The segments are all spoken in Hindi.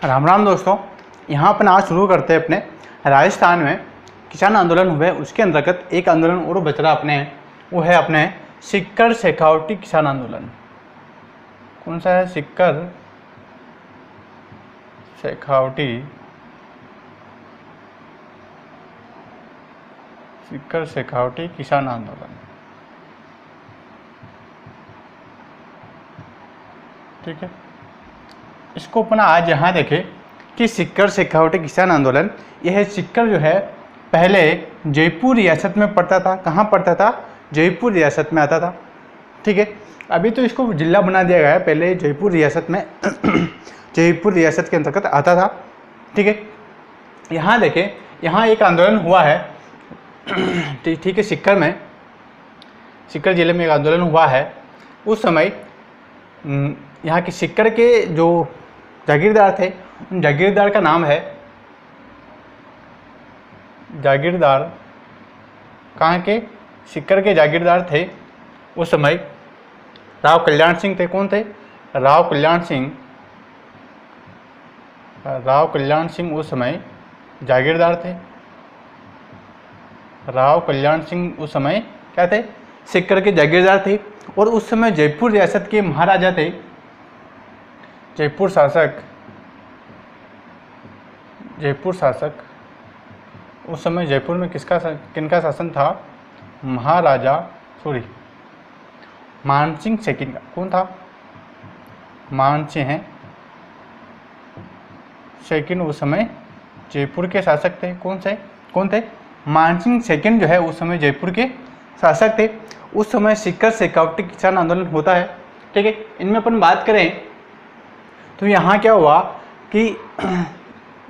राम राम दोस्तों, यहाँ अपन आज शुरू करते हैं अपने राजस्थान में किसान आंदोलन हुए उसके अंतर्गत एक आंदोलन और बच रहा अपने, वो है अपने सिक्कर शेखावटी किसान आंदोलन। कौन सा है? सिक्कर शेखावटी किसान आंदोलन। ठीक है, इसको अपन आज यहाँ देखें कि सिक्कर शेखावटी किसान आंदोलन, यह सिक्कर जो है पहले जयपुर रियासत में पड़ता था। कहाँ पड़ता था? जयपुर रियासत में आता था। ठीक है, अभी तो इसको जिला बना दिया गया है, पहले जयपुर रियासत में जयपुर रियासत के अंतर्गत आता था। ठीक है, यहाँ देखें, यहाँ एक आंदोलन हुआ है। ठीक है, सिक्कर जिले में एक आंदोलन हुआ है। उस समय यहाँ की सिक्कर के जो जागीरदार थे, उन जागीरदार का नाम है, जागीरदार कहाँ के? सिक्कर के जागीरदार थे उस समय राव कल्याण सिंह थे। कौन थे? राव कल्याण सिंह उस समय जागीरदार थे। राव कल्याण सिंह उस समय क्या थे? सिक्कर के जागीरदार थे। और उस समय जयपुर रियासत के महाराजा थे, जयपुर शासक। उस समय जयपुर में किनका शासन था? मानसिंह सेकंड का। कौन था? मानसिंह सेकंड उस समय जयपुर के शासक थे। कौन थे? मानसिंह सेकंड जो है उस समय जयपुर के शासक थे। उस समय सिक्कर शेखावटी किसान आंदोलन होता है। ठीक है, इनमें अपन बात करें तो यहाँ क्या हुआ कि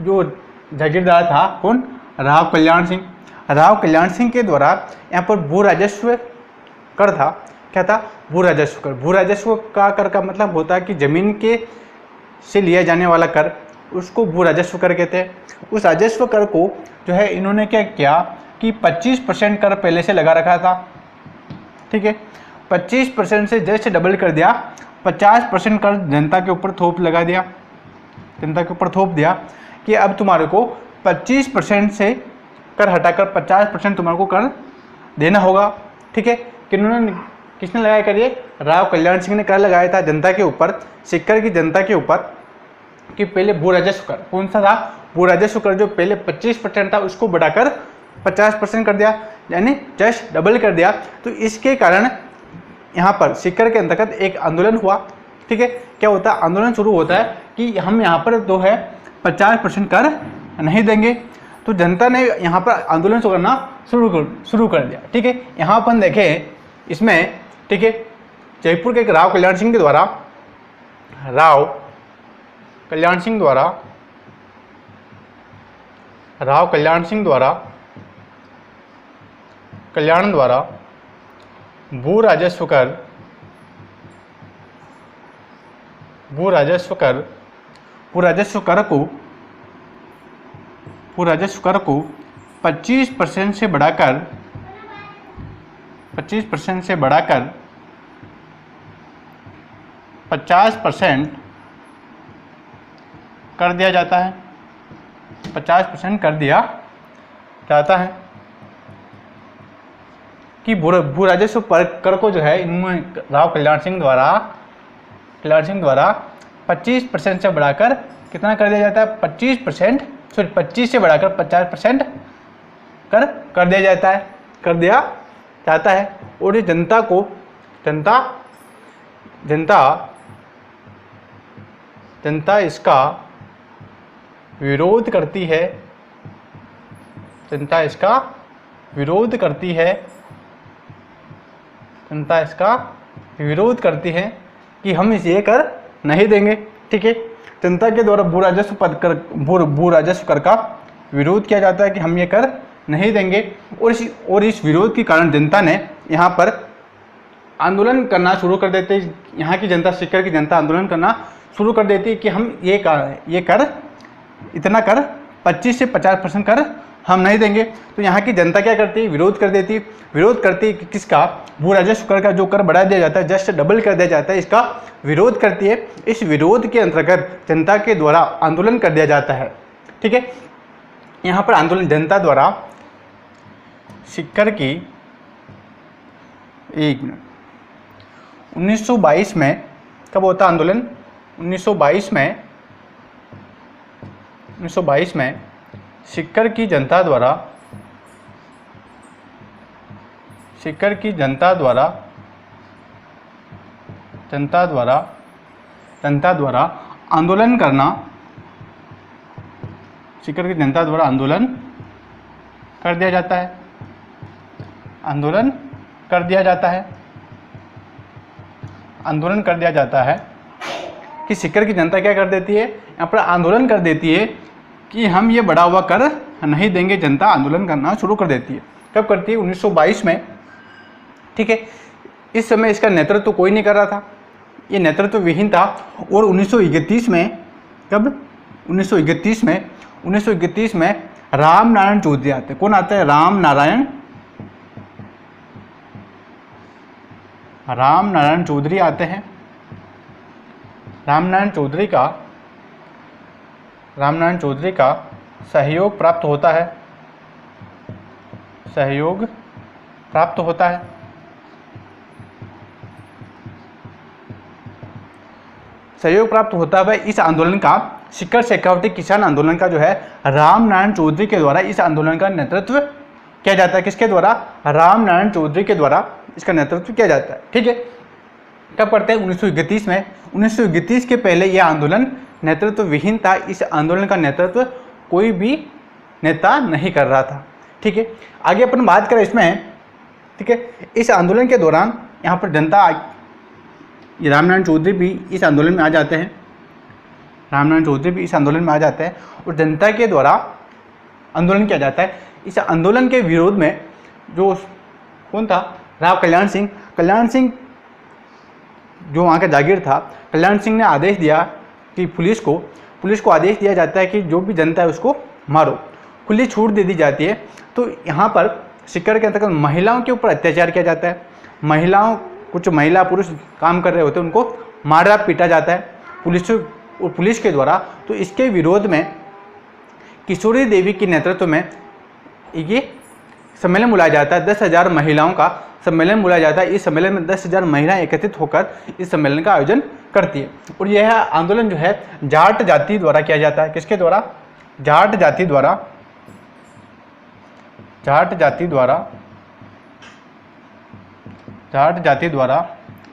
जो जागीरदार था, कौन? राव कल्याण सिंह के द्वारा यहाँ पर भू राजस्व कर था। क्या था? भू राजस्व कर। भू राजस्व का कर का मतलब होता है कि जमीन के से लिया जाने वाला कर, उसको भू राजस्व कर कहते हैं। उस राजस्व कर को जो है इन्होंने क्या किया कि 25% कर पहले से लगा रखा था। ठीक है, 25% से जैसे डबल कर दिया, 50% कर जनता के ऊपर थोप दिया कि अब तुम्हारे को 25% से कर हटाकर 50% तुम्हारे को कर देना होगा। ठीक है, किसने लगाया कर? ये राव कल्याण सिंह ने कर लगाया था जनता के ऊपर, सिक्कर की जनता के ऊपर, कि पहले भू राजस्व कर। कौन सा था? भू राजस्व कर जो पहले 25% था उसको बढ़ाकर 50% कर दिया, यानी जस्ट डबल कर दिया। तो इसके कारण यहाँ पर सिक्कर के अंतर्गत एक आंदोलन हुआ। ठीक है, क्या होता है? आंदोलन शुरू होता है कि हम यहाँ पर जो है 50% कर नहीं देंगे। तो जनता ने यहाँ पर आंदोलन करना शुरू कर दिया। ठीक है, यहाँ अपन देखें इसमें, ठीक है, जयपुर के राव कल्याण सिंह द्वारा भू राजस्व कर को 25% से बढ़ाकर 50% कर दिया जाता है। 50% कर दिया जाता है कि भू राजस्व कर को जो है इनमें राव कल्याण सिंह द्वारा 25% से बढ़ाकर कितना कर दिया जाता है? 25% से बढ़ाकर 50% कर दिया जाता है। और ये जनता इसका विरोध करती है। जनता इसका विरोध करती है कि हम ये कर नहीं देंगे। ठीक है, जनता के द्वारा भू राजस्व कर का विरोध किया जाता है कि हम ये कर नहीं देंगे। और इस विरोध के कारण जनता ने यहाँ पर आंदोलन करना शुरू कर देते। यहाँ की जनता, सिक्कर की जनता आंदोलन करना शुरू कर देती कि हम ये कर इतना कर 25 से 50% कर हम नहीं देंगे। तो यहाँ की जनता क्या करती है, विरोध कर देती है। विरोध करती है कि किसका, भू राजस्व कर का जो कर बढ़ा दिया जाता है, जस्ट डबल कर दिया जाता है, इसका विरोध करती है। इस विरोध के अंतर्गत जनता के द्वारा आंदोलन कर दिया जाता है। ठीक है, यहाँ पर आंदोलन जनता द्वारा सिक्कर की, एक मिनट, 1922 में कब होता आंदोलन, 1922 में सिक्कर की जनता द्वारा आंदोलन करना, सिक्कर की जनता द्वारा आंदोलन कर दिया जाता है, आंदोलन कर दिया जाता है कि सिक्कर की जनता क्या कर देती है, यहाँ पर आंदोलन कर देती है कि हम ये बढ़ा हुआ कर नहीं देंगे। जनता आंदोलन करना शुरू कर देती है। कब करती है, 1922 में। ठीक है, इस समय इसका नेतृत्व कोई नहीं कर रहा था, ये नेतृत्व विहीन था। और 1931 में, कब, 1931 में राम नारायण चौधरी आते हैं। कौन आते हैं, राम नारायण चौधरी आते हैं। राम नारायण चौधरी का सहयोग प्राप्त होता है, सहयोग प्राप्त होता है। इस आंदोलन का, सिक्कर शेखावटी किसान आंदोलन का जो है, राम नारायण चौधरी के द्वारा इस आंदोलन का नेतृत्व किया जाता है। किसके द्वारा, राम नारायण चौधरी के द्वारा इसका नेतृत्व किया जाता है। ठीक है, कब करते हैं, 1931 में। 1931 के पहले यह आंदोलन नेतृत्व विहीन था। इस आंदोलन का नेतृत्व कोई भी नेता नहीं कर रहा था। ठीक है, आगे अपन बात करें इसमें। ठीक है, इस आंदोलन के दौरान यहाँ पर जनता, रामनारायण चौधरी भी इस आंदोलन में आ जाते हैं, और जनता के द्वारा आंदोलन किया जाता है। इस आंदोलन के विरोध में जो कौन था, राव कल्याण सिंह जो वहाँ का जागीर था, कल्याण सिंह ने आदेश दिया कि पुलिस को आदेश दिया जाता है कि जो भी जनता है उसको मारो, खुली छूट दे दी जाती है। तो यहाँ पर सिक्कर के अंतर्गत महिलाओं के ऊपर अत्याचार किया जाता है। कुछ महिला पुरुष काम कर रहे होते हैं, उनको मारा पीटा जाता है पुलिस के द्वारा। तो इसके विरोध में किशोरी देवी के नेतृत्व में ये सम्मेलन बुलाया जाता है। 10,000 महिलाओं का सम्मेलन बुलाया जाता है। इस सम्मेलन में 10,000 महिलाएं एकत्रित होकर इस सम्मेलन का आयोजन करती है। और यह आंदोलन जो है जाट जाति द्वारा किया जाता है। किसके द्वारा, जाट जाति द्वारा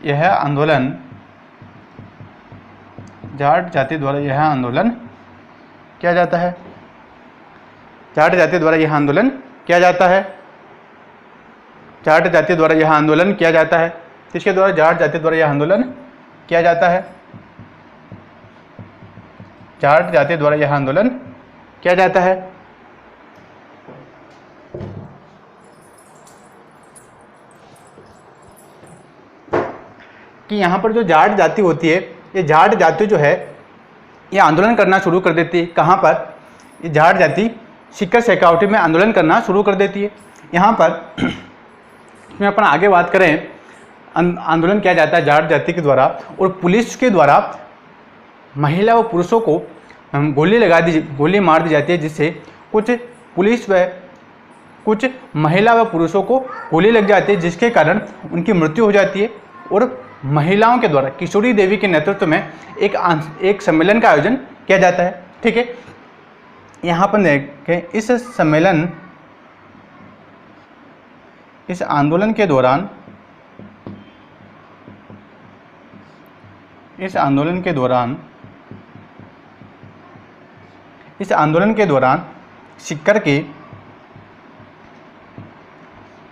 यह आंदोलन किया जाता है। जाट जाति द्वारा यह आंदोलन किया जाता है। किसके द्वारा, जाट जाति द्वारा यह आंदोलन किया जाता है। जाट जाति द्वारा यह आंदोलन किया जाता है। कि यहाँ पर जो जाट जाति होती है, ये जाट जाति जो है ये आंदोलन करना शुरू कर देती है। कहाँ पर, ये जाट जाति सिक्कर शेखावटी में आंदोलन करना शुरू कर देती है। यहाँ पर इसमें अपन आगे बात करें, आंदोलन किया जाता है जाट जाति के द्वारा, और पुलिस के द्वारा महिला व पुरुषों को गोली मार दी जाती है, जिससे कुछ पुलिस व कुछ महिला व पुरुषों को गोली लग जाती है, जिसके कारण उनकी मृत्यु हो जाती है। और महिलाओं के द्वारा किशोरी देवी के नेतृत्व में एक सम्मेलन का आयोजन किया जाता है। ठीक है, यहाँ पर देखें, इस आंदोलन के दौरान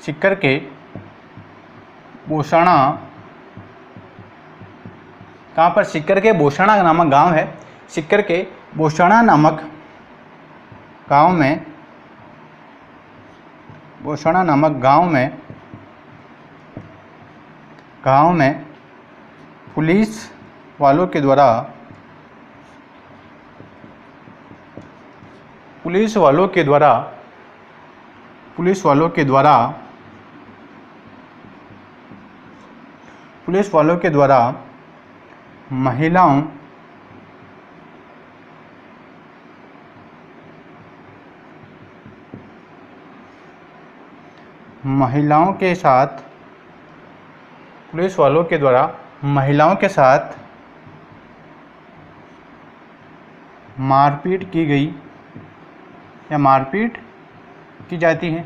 सिक्कर के बोसाना, कहाँ पर, सिक्कर के बोसाना नामक गांव है। सिक्कर के बोसाना नामक गांव में पुलिस वालों के द्वारा पुलिस वालों के द्वारा महिलाओं के साथ मारपीट की गई या मारपीट की जाती है।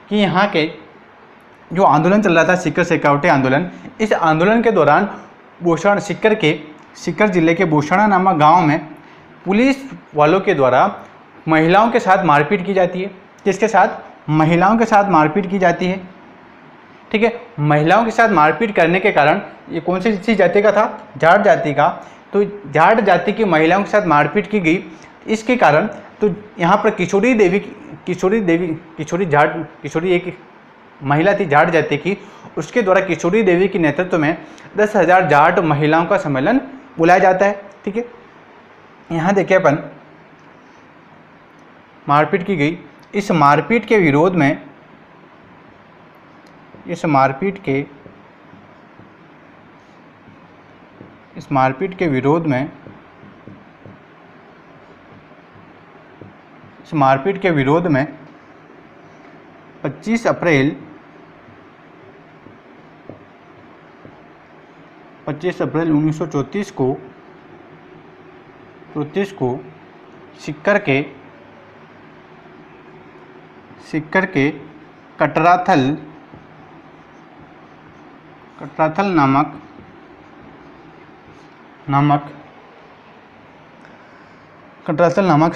कि यहाँ के जो आंदोलन चल रहा था सीकर शेखावटी आंदोलन, इस आंदोलन के दौरान सीकर जिले के बोसाना नामक गांव में पुलिस वालों के द्वारा महिलाओं के साथ मारपीट की जाती है। किसके साथ? महिलाओं के साथ मारपीट की जाती है। ठीक है, महिलाओं के साथ मारपीट करने के कारण, ये कौन सी जाति का था? जाट जाति का। तो जाट जाति की महिलाओं के साथ मारपीट की गई, इसके कारण तो यहाँ पर किशोरी एक महिला थी जाट जाति की, उसके द्वारा किशोरी देवी के नेतृत्व में 10,000 जाट महिलाओं का सम्मेलन बुलाया जाता है। ठीक है, यहाँ देखिए अपन, मारपीट की गई। इस मारपीट के विरोध में इस मारपीट के विरोध में 25 अप्रैल 1934 को सीकर के कटराथल नामक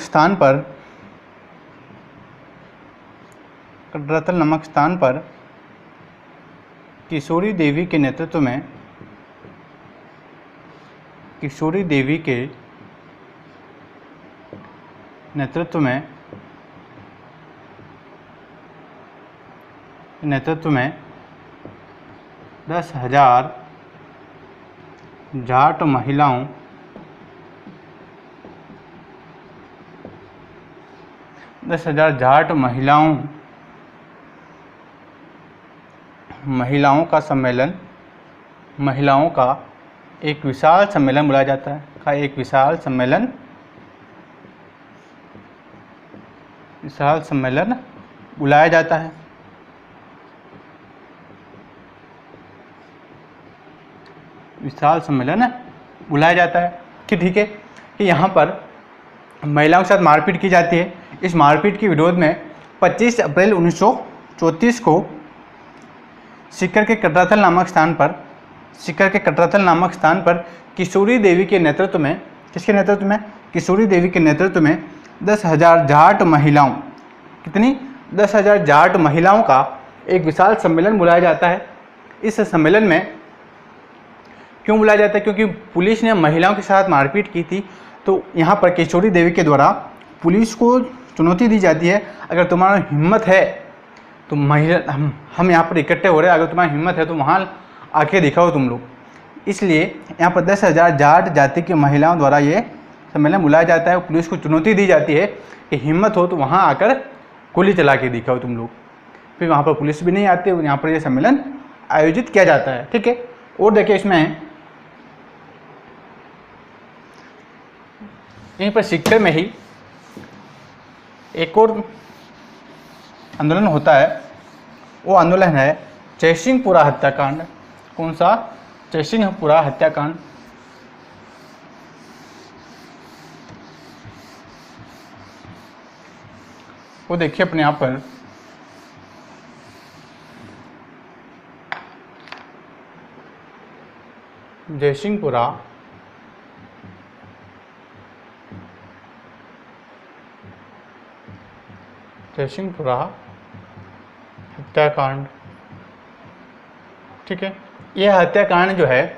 स्थान पर किशोरी देवी के नेतृत्व में 10,000 जाट महिलाओं महिलाओं का एक विशाल सम्मेलन बुलाया जाता है। विशाल सम्मेलन बुलाया जाता है। कि ठीक है, कि यहाँ पर महिलाओं के साथ मारपीट की जाती है। इस मारपीट के विरोध में 25 अप्रैल 1934 को सीकर के कटराथल नामक स्थान पर किशोरी देवी के नेतृत्व में, किसके नेतृत्व में? किशोरी देवी के नेतृत्व में 10,000 जाट महिलाओं, कितनी? 10,000 जाट महिलाओं का एक विशाल सम्मेलन बुलाया जाता है। इस सम्मेलन में क्यों बुलाया जाता है? क्योंकि पुलिस ने महिलाओं के साथ मारपीट की थी। तो यहाँ पर किशोरी देवी के द्वारा पुलिस को चुनौती दी जाती है, अगर तुम्हारा हिम्मत है तो हम यहाँ पर इकट्ठे हो रहे हैं, अगर तुम्हारी हिम्मत है तो वहाँ आके दिखाओ तुम लोग। इसलिए यहाँ पर 10,000 जाट जाति की महिलाओं द्वारा ये सम्मेलन बुलाया जाता है। पुलिस को चुनौती दी जाती है कि हिम्मत हो तो वहाँ आकर गोली चला के दिखाओ तुम लोग। फिर वहाँ पर पुलिस भी नहीं आती, यहाँ पर यह सम्मेलन आयोजित किया जाता है। ठीक है, और देखिए इसमें यहीं पर सीकर में ही एक और आंदोलन होता है। वो आंदोलन है जयसिंहपुरा हत्याकांड। कौन सा? जयसिंहपुरा हत्याकांड। वो देखिए अपने यहाँ पर, जयसिंहपुरा हत्याकांड। ठीक है, यह हत्याकांड जो है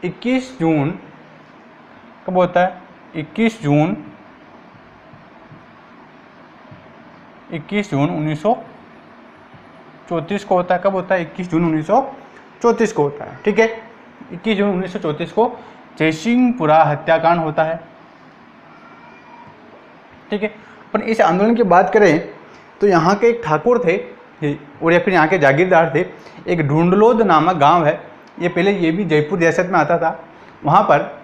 21 जून कब होता है? 21 जून 1934 को होता है। कब होता है? 21 जून 1934 को होता है। ठीक है, 21 जून 1934 को जयसिंहपुरा हत्याकांड होता है। ठीक है। पर इस आंदोलन की बात करें तो यहाँ के एक ठाकुर थे और या फिर यहाँ के जागीरदार थे। एक ढूंढलोद नामक गांव है, ये पहले ये भी जयपुर रियासत में आता था। वहाँ पर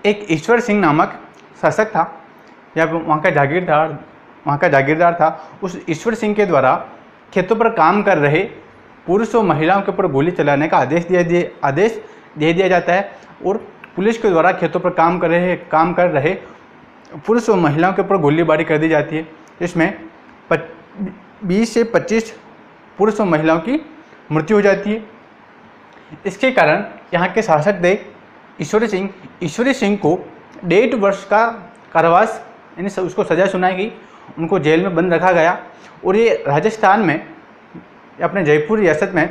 एक ईश्वर सिंह नामक शासक था या वहाँ का जागीरदार था। उस ईश्वर सिंह के द्वारा खेतों पर काम कर रहे पुरुष और महिलाओं के ऊपर गोली चलाने का आदेश दे दिया जाता है और पुलिस के द्वारा खेतों पर काम कर रहे पुरुष और महिलाओं के ऊपर गोलीबारी कर दी जाती है। इसमें 20 से 25 पुरुष और महिलाओं की मृत्यु हो जाती है। इसके कारण यहाँ के शासक थे ईश्वरी सिंह को 1.5 वर्ष का कारावास यानी उसको सज़ा सुनाई गई, उनको जेल में बंद रखा गया। और ये राजस्थान में अपने जयपुर रियासत में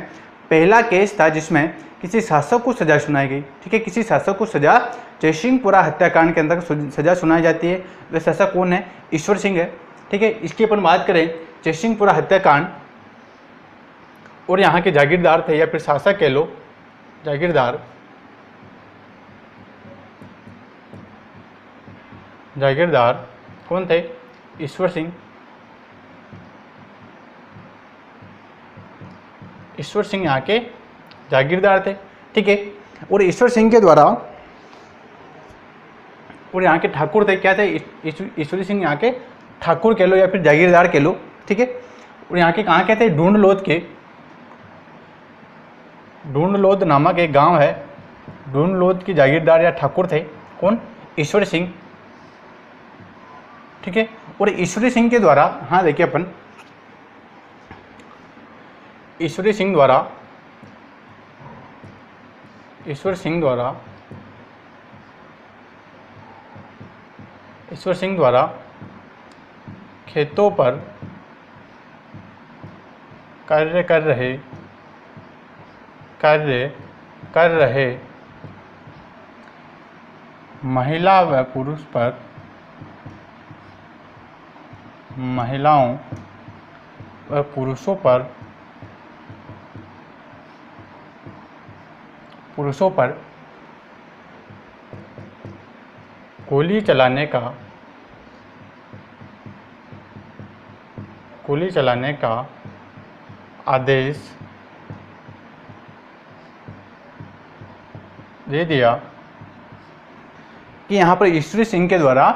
पहला केस था जिसमें किसी शासक को सज़ा सुनाई गई। ठीक है, किसी शासक को सज़ा जयसिंहपुरा हत्याकांड के अंतर्गत सज़ा सुनाई जाती है। वह शासक कौन है? ईश्वर सिंह है। ठीक है, इसकी अपन बात करें जयसिंहपुरा हत्याकांड और यहाँ के जागीरदार थे या फिर शासक कह लो, जागीरदार कौन थे? ईश्वर सिंह यहाँ के जागीरदार थे। ठीक है, और ईश्वर सिंह के द्वारा और यहाँ के ठाकुर थे, क्या थे? ईश्वरी सिंह यहाँ के ठाकुर कह लो या फिर जागीरदार कह लो। ठीक है, और यहाँ के कहाँ कहते हैं? ढूंढलोद नामक एक गांव है, ढूंढलोद की जागीरदार या ठाकुर थे। कौन? ईश्वर सिंह। ठीक है, और ईश्वरी सिंह के द्वारा, हाँ देखिए अपन ईश्वर सिंह द्वारा खेतों पर कार्य कर रहे महिलाओं व पुरुषों पर गोली चलाने का आदेश दे दिया कि यहाँ पर ईश्वरी सिंह के द्वारा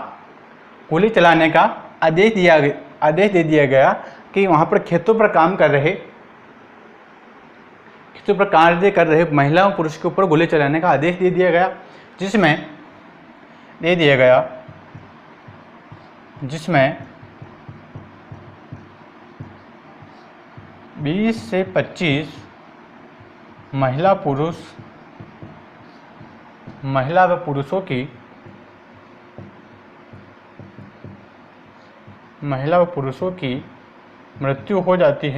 गोली चलाने का आदेश दे दिया गया कि वहाँ पर खेतों पर कार्य कर रहे महिलाओं पुरुष के ऊपर गोली चलाने का आदेश दे दिया गया, जिसमें 20 से 25 महिला व पुरुषों की मृत्यु हो जाती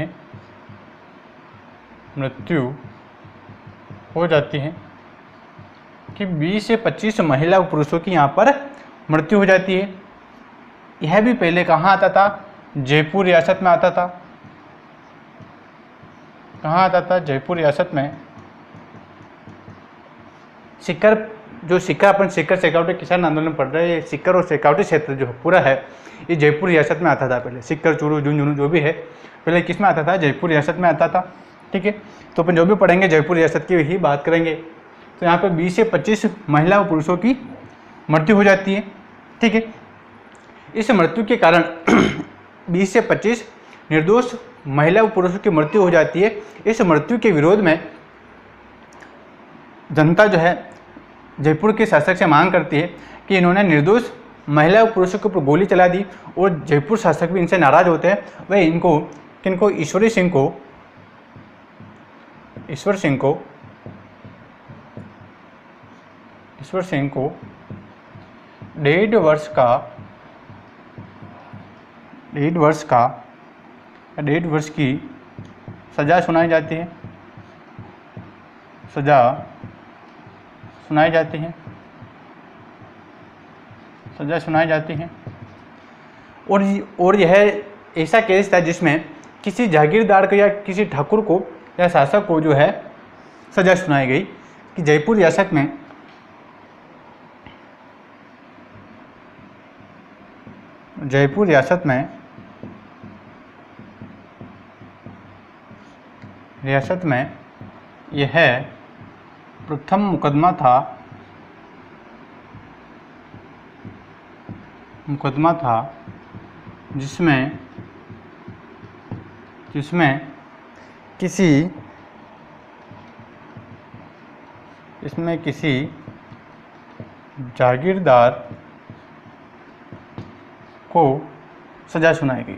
है कि 20 से 25 महिला व पुरुषों की यहाँ पर मृत्यु हो जाती है। यह भी पहले कहाँ आता था? जयपुर रियासत में आता था। कहाँ आता था? जयपुर रियासत में। सीकर अपन शेखावटी किसान आंदोलन पढ़ रहे हैं, ये सीकर और शेखावटी क्षेत्र जो पूरा है ये जयपुर रियासत में आता था पहले। सीकर, चूरू, झुंझुनू जो भी है पहले किस में आता था? जयपुर रियासत में आता था। ठीक है, तो अपन जो भी पढ़ेंगे जयपुर रियासत की ही बात करेंगे। तो यहाँ पे 20 से 25 महिला व पुरुषों की मृत्यु हो जाती है। ठीक है, इस मृत्यु के कारण 20 से 25 निर्दोष महिला व पुरुषों की मृत्यु हो जाती है। इस मृत्यु के विरोध में जनता जो है जयपुर के शासक से मांग करती है कि इन्होंने निर्दोष महिला व पुरुषों के ऊपर गोली चला दी और जयपुर शासक भी इनसे नाराज होते हैं। वह किनको? ईश्वर सिंह को 1.5 वर्ष की सजा सुनाई जाती है। और यह ऐसा केस था जिसमें किसी जागीरदार को या किसी ठाकुर को या शासक को जो है सजा सुनाई गई कि जयपुर रियासत में जयपुर रियासत में यह प्रथम मुकदमा था जिसमें किसी जागीरदार को सजा सुनाई गई।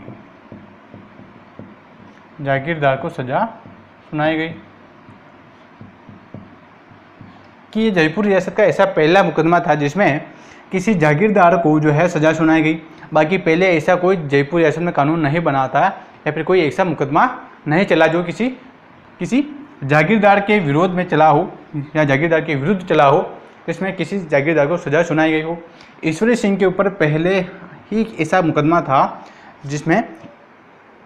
कि ये जयपुर रियासत का ऐसा पहला मुकदमा था जिसमें किसी जागीरदार को जो है सजा सुनाई गई। बाकी पहले ऐसा कोई जयपुर रियासत में कानून नहीं बना था या फिर कोई ऐसा मुकदमा नहीं चला जो किसी जागीरदार के विरोध में चला हो या जागीरदार के विरुद्ध चला हो, जिसमें किसी जागीरदार को सजा सुनाई गई हो। ईश्वरी सिंह के ऊपर पहले ही ऐसा मुकदमा था जिसमें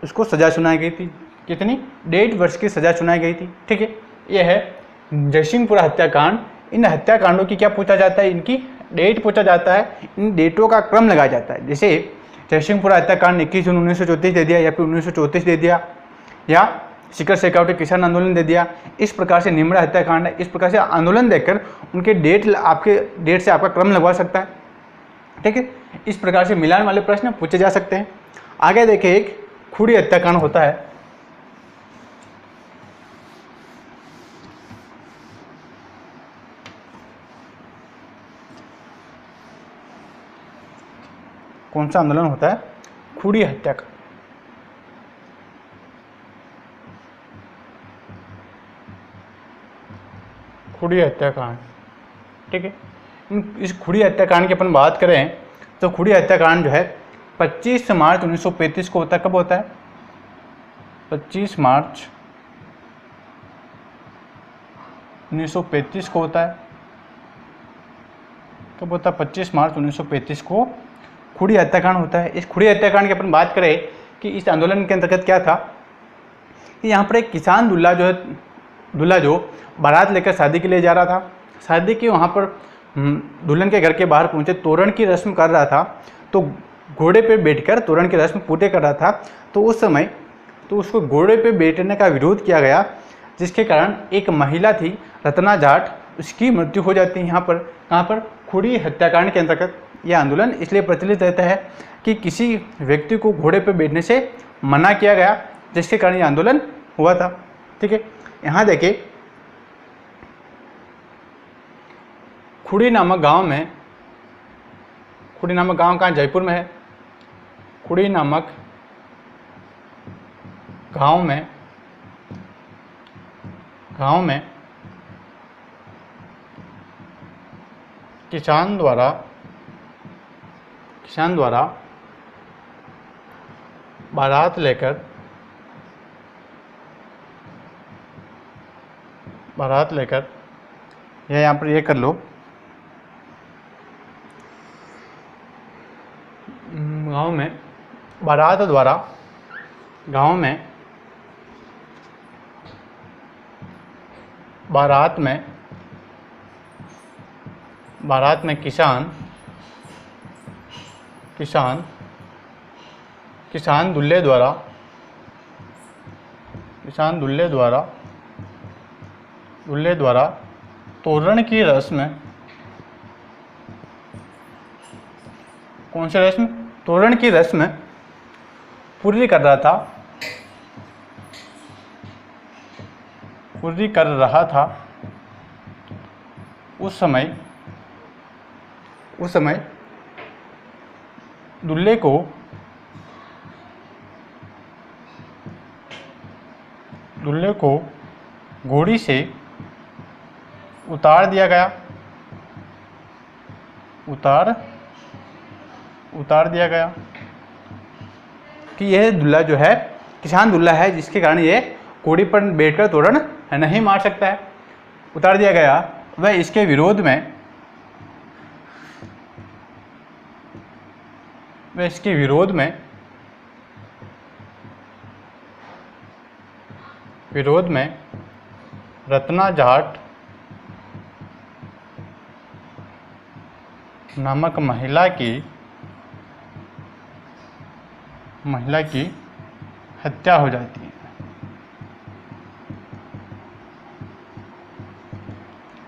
उसको सजा सुनाई गई थी। कितनी? 1.5 वर्ष की सजा सुनाई गई थी। ठीक है, यह है जयसिंहपुरा हत्याकांड। इन हत्याकांडों की क्या पूछा जाता है? इनकी डेट पूछा जाता है। इन डेटों का क्रम लगाया जाता है। जैसे जयसिंहपुरा हत्याकांड 21 जून 1934 दे दिया या फिर 1934 दे दिया, या शिखर शेखावटी किसान आंदोलन दे दिया। इस प्रकार से निमरा हत्याकांड है। इस प्रकार से आंदोलन देकर उनके डेट से आपका क्रम लगवा सकता है। ठीक है, इस प्रकार से मिलान वाले प्रश्न पूछे जा सकते हैं। आगे देखिए, एक खुड़ी हत्याकांड होता है। कौन सा आंदोलन होता है? खुड़ी हत्याकांड। खुड़ी हत्याकांड। ठीक है, इस खुड़ी हत्याकांड की अपन बात करें तो खुड़ी हत्याकांड जो है 25 मार्च 1935 को होता है। कब होता है? 25 मार्च 1935 को होता है। कब होता है? 25 मार्च 1935 को खुड़ी हत्याकांड होता है। इस खुड़ी हत्याकांड की अपन बात करें कि इस आंदोलन के अंतर्गत क्या था कि यहाँ पर एक किसान दूल्हा जो बारात लेकर शादी के लिए जा रहा था। शादी के वहाँ पर दुल्हन के घर के बाहर पहुँचे, तोरण की रस्म कर रहा था। तो घोड़े पे बैठकर तोरण की रस्म पूरे कर रहा था। तो उस समय उसको घोड़े पे बैठने का विरोध किया गया, जिसके कारण एक महिला थी रत्ना जाट, उसकी मृत्यु हो जाती है। यहाँ पर कहाँ पर? खुड़ी हत्याकांड के अंतर्गत यह आंदोलन इसलिए प्रचलित रहता है कि किसी व्यक्ति को घोड़े पर बैठने से मना किया गया, जिसके कारण यह आंदोलन हुआ था। ठीक है, यहाँ देखिए, खुड़ी नामक गांव कहाँ? जयपुर में है। खुड़ी नामक गांव में किसान द्वारा बारात लेकर या यहाँ पर ये कर लो, गांव में बारात में किसान दूल्हे द्वारा तोरण की रस्म, कौन सी रस्म? तोरण की रस्म पूरी कर रहा था। उस समय दूल्हे को घोड़ी से उतार दिया गया कि यह दूल्हा जो है किसान दूल्हा है, जिसके कारण ये घोड़ी पर बैठकर तोरण नहीं मार सकता है। उतार दिया गया। वह इसके विरोध में रत्ना जाट नामक महिला की महिला की हत्या हो जाती है,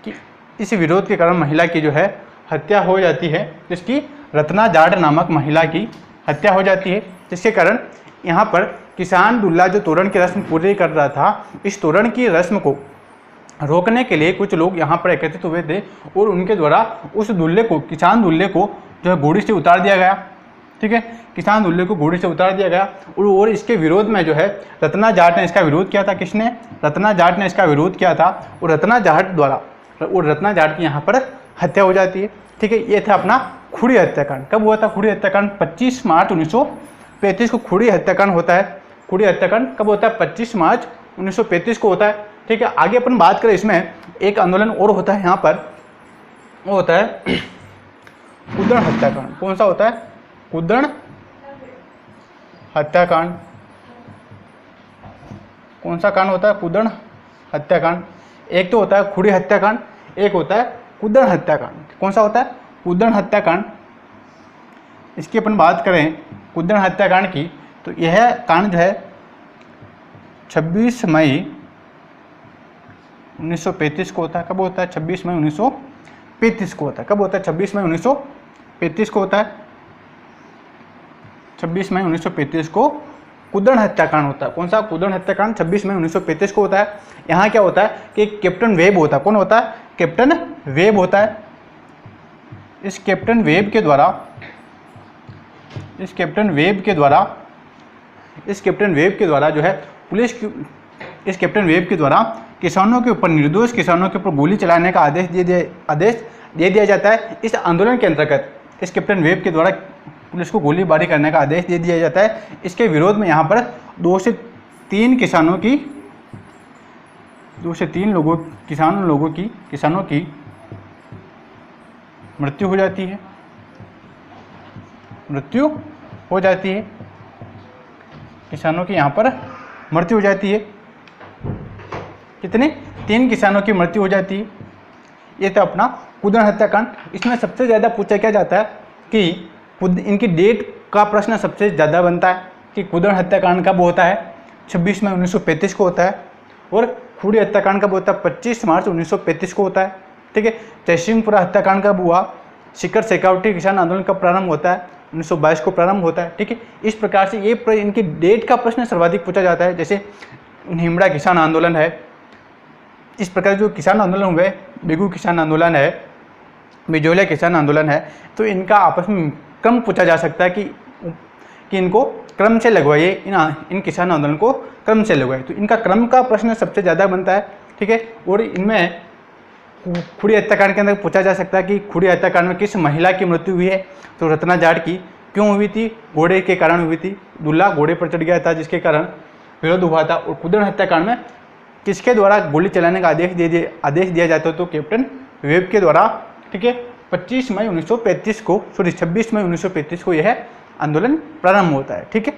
कि इस विरोध के कारण महिला की जो है हत्या हो जाती है, जिसकी रत्ना जाट नामक महिला की हत्या हो जाती है, जिसके कारण यहाँ पर किसान दुल्ला जो तोरण की रस्म पूरी कर रहा था, इस तोरण की रस्म को रोकने के लिए कुछ लोग यहाँ पर एकत्रित हुए थे और उनके द्वारा उस दुल्ले को, किसान दुल्ले को जो है घोड़ी से उतार दिया गया। ठीक है, किसान दुल्ले को घोड़ी से उतार दिया गया और इसके विरोध में जो है रत्ना जाट ने इसका विरोध किया था। किसने? रत्ना जाट ने इसका विरोध किया था और रत्ना जाट द्वारा रत्ना जाट की यहाँ पर हत्या हो जाती है। ठीक है, ये था अपना खुड़ी हत्याकांड। कब हुआ था खुड़ी हत्याकांड? 25 मार्च 1935 को खुड़ी हत्याकांड होता है। खुड़ी हत्याकांड कब होता है? 25 मार्च 1935 को होता है। ठीक है, आगे अपन बात करें, इसमें एक आंदोलन और होता है यहाँ पर, वो होता है कुदण हत्याकांड। कौन सा होता है? कुदण हत्याकांड। कौन सा कांड होता है? कुदण हत्याकांड। एक तो होता है खुड़ी हत्याकांड, एक होता है कुदण हत्याकांड। कौन सा होता है? कुदण हत्याकांड। इसकी अपन बात करें कुदण हत्याकांड की, तो यह कांड जो है 26 मई 1935 को होता है। कब होता है? 26 मई 1935 को होता है। कब होता है? 26 मई 1935 को होता है। 26 मई 1935 को कुदण हत्याकांड होता है। कौन सा? कुदण हत्याकांड 26 मई 1935 को होता है। यहाँ क्या होता है कि कैप्टन वेब होता है। कौन होता है? कैप्टन वेब होता है। इस कैप्टन वेब के द्वारा जो है पुलिस की, इस कैप्टन वेब के द्वारा किसानों के ऊपर, निर्दोष किसानों के ऊपर गोली चलाने का आदेश दे दिया जाता है। इस आंदोलन के अंतर्गत इस कैप्टन वेब के द्वारा पुलिस को गोलीबारी करने का आदेश दे दिया जाता है। इसके विरोध में यहाँ पर 2 से 3 किसानों की मृत्यु हो जाती है। किसानों की यहाँ पर मृत्यु हो जाती है। कितने? 3 किसानों की मृत्यु हो जाती है। ये था अपना कुदण हत्याकांड। इसमें सबसे ज़्यादा पूछा क्या जाता है कि इनकी डेट का प्रश्न सबसे ज़्यादा बनता है कि कुदण हत्याकांड कब होता है? 26 मई 1935 को होता है। और खुड़ी हत्याकांड कब होता है? 25 मार्च 1935 को होता है। ठीक है, जयसिंहपुरा हत्याकांड कब हुआ? शिखर शेखावटी किसान आंदोलन कब प्रारंभ होता है? 1922 को प्रारंभ होता है। ठीक है, इस प्रकार से ये इनकी डेट का प्रश्न सर्वाधिक पूछा जाता है। जैसे निमड़ा किसान आंदोलन है, इस प्रकार जो किसान आंदोलन हुए, बेगू किसान आंदोलन है, बिजोलिया किसान आंदोलन है, तो इनका आपस में क्रम पूछा जा सकता है कि इनको क्रम से लगवाइए, इन किसान आंदोलन को क्रम से लगवाइए। तो इनका क्रम का प्रश्न सबसे ज़्यादा बनता है। ठीक है, और इनमें खुड़ी हत्याकांड के अंदर पूछा जा सकता है कि खुड़ी हत्याकांड में किस महिला की मृत्यु हुई है? तो रत्ना जाट की। क्यों हुई थी? घोड़े के कारण हुई थी। दुल्ला घोड़े पर चढ़ गया था, जिसके कारण विरोध हुआ था। और कुदण हत्याकांड में किसके द्वारा गोली चलाने का आदेश दिया जाता है? तो कैप्टन वेब के द्वारा। ठीक है, 26 मई 1935 को यह आंदोलन प्रारंभ होता है। ठीक है।